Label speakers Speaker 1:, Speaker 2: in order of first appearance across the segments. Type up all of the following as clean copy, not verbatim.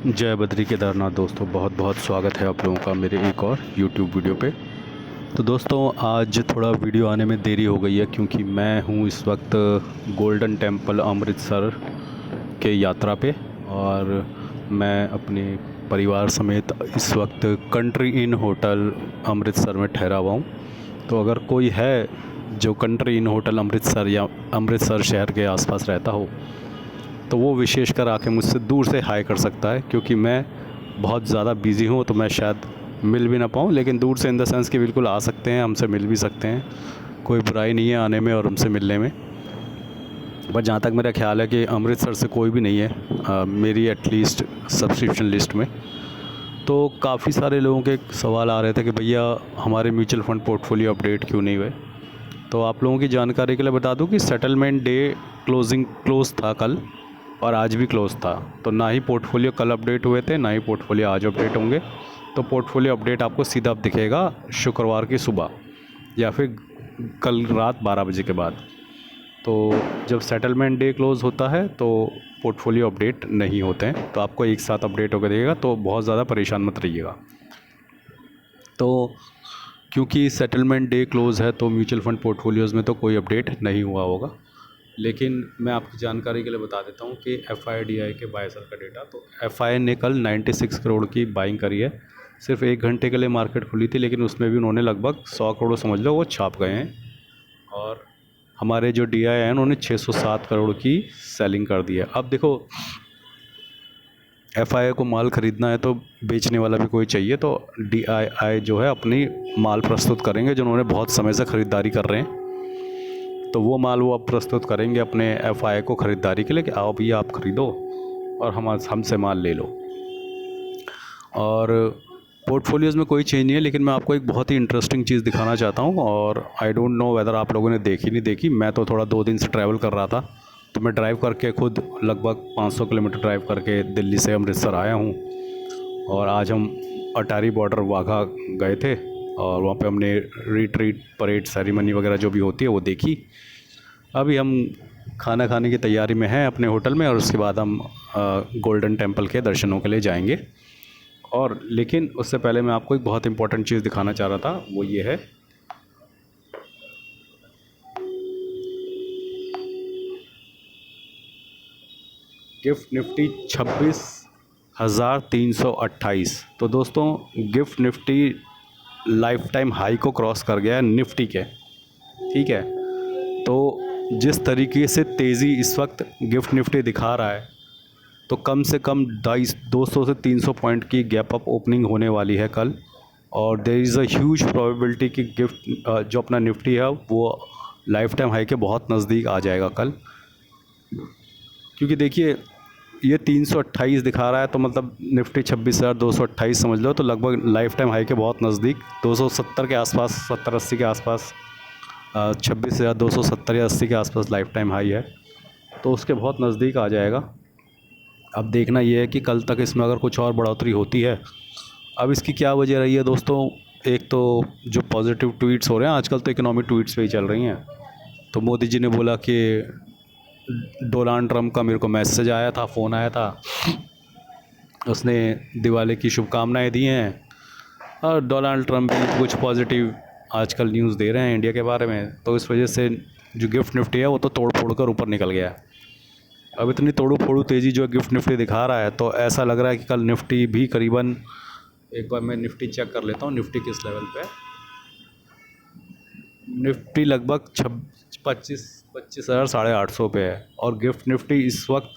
Speaker 1: जय बद्री केदारनाथ दोस्तों, बहुत बहुत स्वागत है आप लोगों का मेरे एक और YouTube वीडियो पे। तो दोस्तों आज थोड़ा वीडियो आने में देरी हो गई है क्योंकि मैं हूँ इस वक्त गोल्डन टेम्पल अमृतसर के यात्रा पे और मैं अपने परिवार समेत इस वक्त कंट्री इन होटल अमृतसर में ठहरा हुआ हूँ। तो अगर कोई है जो कंट्री इन होटल अमृतसर या अमृतसर शहर के आसपास रहता हो तो वो विशेषकर आके मुझसे दूर से हाय कर सकता है, क्योंकि मैं बहुत ज़्यादा बिज़ी हूँ तो मैं शायद मिल भी ना पाऊँ, लेकिन दूर से इन द सेंस कि बिल्कुल आ सकते हैं, हमसे मिल भी सकते हैं। कोई बुराई नहीं है आने में और हमसे मिलने में। बट जहाँ तक मेरा ख्याल है कि अमृतसर से कोई भी नहीं है मेरी एटलीस्ट सब्सक्रिप्शन लिस्ट में। तो काफ़ी सारे लोगों के सवाल आ रहे थे कि भैया हमारे म्यूचुअल फ़ंड पोर्टफोलियो अपडेट क्यों नहीं हुए। तो आप लोगों की जानकारी के लिए बता दूं कि सेटलमेंट डे क्लोज़ था कल और आज भी क्लोज़ था। तो ना ही पोर्टफोलियो कल अपडेट हुए थे, ना ही पोर्टफोलियो आज अपडेट होंगे। तो पोर्टफोलियो अपडेट आपको सीधा अब दिखेगा शुक्रवार की सुबह या फिर कल रात 12 बजे के बाद। तो जब सेटलमेंट डे क्लोज़ होता है तो पोर्टफोलियो अपडेट नहीं होते हैं, तो आपको एक साथ अपडेट होकर देगा, तो बहुत ज़्यादा परेशान मत रहिएगा। तो क्योंकि सेटलमेंट डे क्लोज़ है तो म्यूचुअल फ़ंड पोर्टफोलियोज़ में तो कोई अपडेट नहीं हुआ होगा। लेकिन मैं आपकी जानकारी के लिए बता देता हूँ कि FIDI के बाय सेल का डेटा, तो FI ने कल 96 करोड़ की बाइंग करी है। सिर्फ 1 घंटे के लिए मार्केट खुली थी, लेकिन उसमें भी उन्होंने लगभग 100 करोड़ समझ लो वो छाप गए हैं। और हमारे जो DI हैं उन्होंने 607 करोड़ की सेलिंग कर दी है। अब देखो FI को माल ख़रीदना है तो बेचने वाला भी कोई चाहिए, तो DI जो है अपनी माल प्रस्तुत करेंगे जो उन्होंने बहुत समय से ख़रीदारी कर रहे हैं। तो वो माल वो अब प्रस्तुत करेंगे अपने FI को ख़रीदारी के लिए कि आओ भैया आप ख़रीदो और हमसे माल ले लो। और पोर्टफोलियोज़ में कोई चेंज नहीं है, लेकिन मैं आपको एक बहुत ही इंटरेस्टिंग चीज़ दिखाना चाहता हूँ। और आई डोंट नो वेदर आप लोगों ने देखी नहीं देखी। मैं तो थोड़ा 2 दिन से ट्रैवल कर रहा था, तो मैं ड्राइव करके खुद लगभग 500 किलोमीटर ड्राइव करके दिल्ली से अमृतसर आया हूँ। और आज हम अटारी बॉर्डर वाघा गए थे और वहाँ पे हमने रिट्रीट परेड सेरेमनी वगैरह जो भी होती है वो देखी। अभी हम खाना खाने की तैयारी में हैं अपने होटल में और उसके बाद हम गोल्डन टेम्पल के दर्शनों के लिए जाएंगे। और लेकिन उससे पहले मैं आपको एक बहुत इंपॉर्टेंट चीज़ दिखाना चाह रहा था, वो ये है गिफ्ट निफ्टी 26,328। तो दोस्तों gift Nifty life time high को क्रॉस कर गया है निफ्टी के, ठीक है। तो जिस तरीके से तेज़ी इस वक्त गिफ्ट निफ्टी दिखा रहा है, तो कम से कम 200 से 300 पॉइंट की गैप अप ओपनिंग होने वाली है कल। और there is a huge probability कि गिफ्ट जो अपना निफ्टी है वो लाइफ टाइम हाई के बहुत नज़दीक आ जाएगा कल। क्योंकि देखिए ये 328 दिखा रहा है, तो मतलब निफ्टी 26,228 समझ लो, तो लगभग लाइफ टाइम हाई के बहुत नज़दीक 270 के आसपास, 70-80 के आसपास, 26,270 या 80 के आसपास लाइफ टाइम हाई है, तो उसके बहुत नज़दीक आ जाएगा। अब देखना ये है कि कल तक इसमें अगर कुछ और बढ़ोतरी होती है। अब इसकी क्या वजह रही है दोस्तों, एक तो जो पॉजिटिव ट्वीट्स हो रहे हैं आजकल, तो इकोनॉमिक ट्वीट्स पे ही चल रही हैं। तो मोदी जी ने बोला कि डोनाल्ड ट्रंप का मेरे को मैसेज आया था, फ़ोन आया था, उसने दिवाली की शुभकामनाएं दी हैं। और डोनाल्ड ट्रंप भी कुछ पॉजिटिव आजकल न्यूज़ दे रहे हैं इंडिया के बारे में, तो इस वजह से जो गिफ्ट निफ्टी है वो तो तोड़ फोड़ कर ऊपर निकल गया है। अब इतनी तोड़ू फोड़ू तेज़ी जो गिफ्ट निफ्टी दिखा रहा है, तो ऐसा लग रहा है कि कल निफ्टी भी करीबन, एक बार मैं निफ्टी चेक कर लेता हूँ निफ्टी किस लेवल पे है। निफ्टी लगभग 25,000 850 पे है और गिफ्ट निफ्टी इस वक्त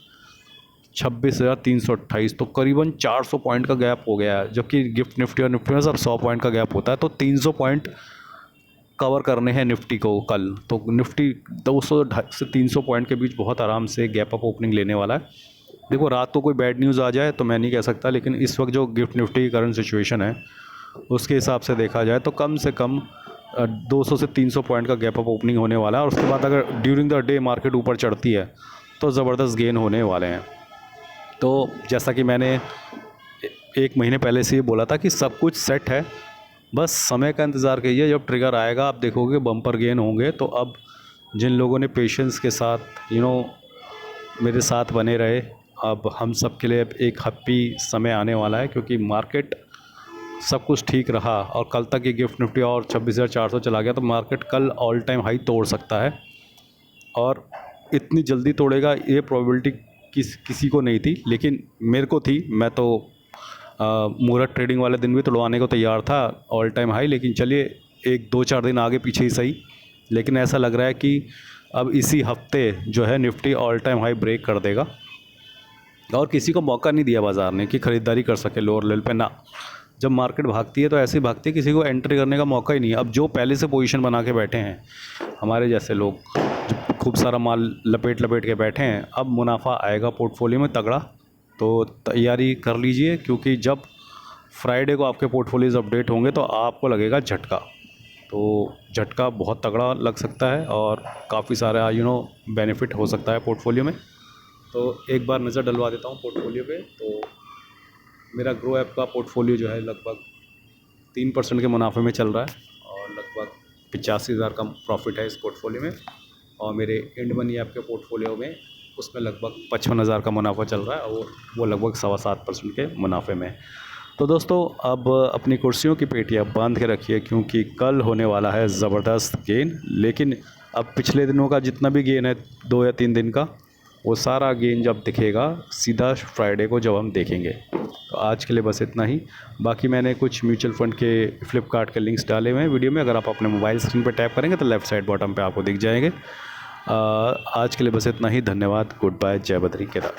Speaker 1: 26,328, तो करीबन 400 पॉइंट का गैप हो गया है। जबकि गिफ्ट निफ्टी और निफ्टी में सब 100 पॉइंट का गैप होता है, तो 300 पॉइंट कवर करने हैं निफ्टी को कल। तो निफ्टी 200 से 300 पॉइंट के बीच बहुत आराम से गैप अप ओपनिंग लेने वाला है। देखो रात को कोई बैड न्यूज़ आ जाए तो मैं नहीं कह सकता, लेकिन इस वक्त जो गिफ्ट निफ्टी की करंट सिचुएशन है उसके हिसाब से देखा जाए तो कम से कम 200 से 300 पॉइंट का गैप अप ओपनिंग होने वाला है। और उसके बाद अगर ड्यूरिंग द डे मार्केट ऊपर चढ़ती है तो ज़बरदस्त गेन होने वाले हैं। तो जैसा कि मैंने 1 महीने पहले से ये बोला था कि सब कुछ सेट है, बस समय का इंतज़ार कीजिए, जब ट्रिगर आएगा आप देखोगे बम्पर गेन होंगे। तो अब जिन लोगों ने पेशेंस के साथ मेरे साथ बने रहे अब हम सब के लिए एक हैप्पी समय आने वाला है, क्योंकि मार्केट सब कुछ ठीक रहा और कल तक ये गिफ्ट निफ्टी और 26,400 चला गया तो मार्केट कल ऑल टाइम हाई तोड़ सकता है। और इतनी जल्दी तोड़ेगा ये प्रोबेबिलिटी किसी को नहीं थी, लेकिन मेरे को थी। मैं तो मुहूर्त ट्रेडिंग वाले दिन भी तोड़वाने को तैयार था ऑल टाइम हाई, लेकिन चलिए 1-2-4 दिन आगे पीछे ही सही। लेकिन ऐसा लग रहा है कि अब इसी हफ्ते जो है Nifty all time high break कर देगा और किसी को मौका नहीं दिया बाज़ार ने कि ख़रीदारी कर सके लोअर लेवल पे ना। जब मार्केट भागती है तो ऐसे ही भागती है, किसी को एंट्री करने का मौका ही नहीं है। अब जो पहले से पोजीशन बना के बैठे हैं हमारे जैसे लोग, जो खूब सारा माल लपेट के बैठे हैं, अब मुनाफा आएगा पोर्टफोलियो में तगड़ा। तो तैयारी कर लीजिए, क्योंकि जब फ्राइडे को आपके पोर्टफोलियोज अपडेट होंगे तो आपको लगेगा झटका। तो झटका बहुत तगड़ा लग सकता है और काफ़ी सारा बेनिफिट हो सकता है पोर्टफोलियो में। तो एक बार नज़र डलवा देता हूँ पोर्टफोलियो पे। तो मेरा ग्रो ऐप का पोर्टफोलियो जो है लगभग 3% के मुनाफे में चल रहा है और लगभग 85,000 का प्रॉफिट है इस पोर्टफोलियो में। और मेरे इंड मनी ऐप के पोर्टफोलियो में उसमें लगभग 55,000 का मुनाफा चल रहा है और वो लगभग 7.25% के मुनाफे में। तो दोस्तों अब अपनी कुर्सियों की पेटियाँ बांध के रखिए, क्योंकि कल होने वाला है ज़बरदस्त गेन। लेकिन अब पिछले दिनों का जितना भी गेन है 2 या 3 दिन का, वो सारा गेन जब दिखेगा सीधा फ्राइडे को जब हम देखेंगे। तो आज के लिए बस इतना ही। बाकी मैंने कुछ म्यूचुअल फ़ंड के फ्लिपकार्ट के लिंक्स डाले हुए हैं वीडियो में, अगर आप अपने मोबाइल स्क्रीन पर टैप करेंगे तो लेफ़्ट साइड बॉटम पे आपको दिख जाएंगे। आज के लिए बस इतना ही। धन्यवाद। Good bye. जय बद्री केदार।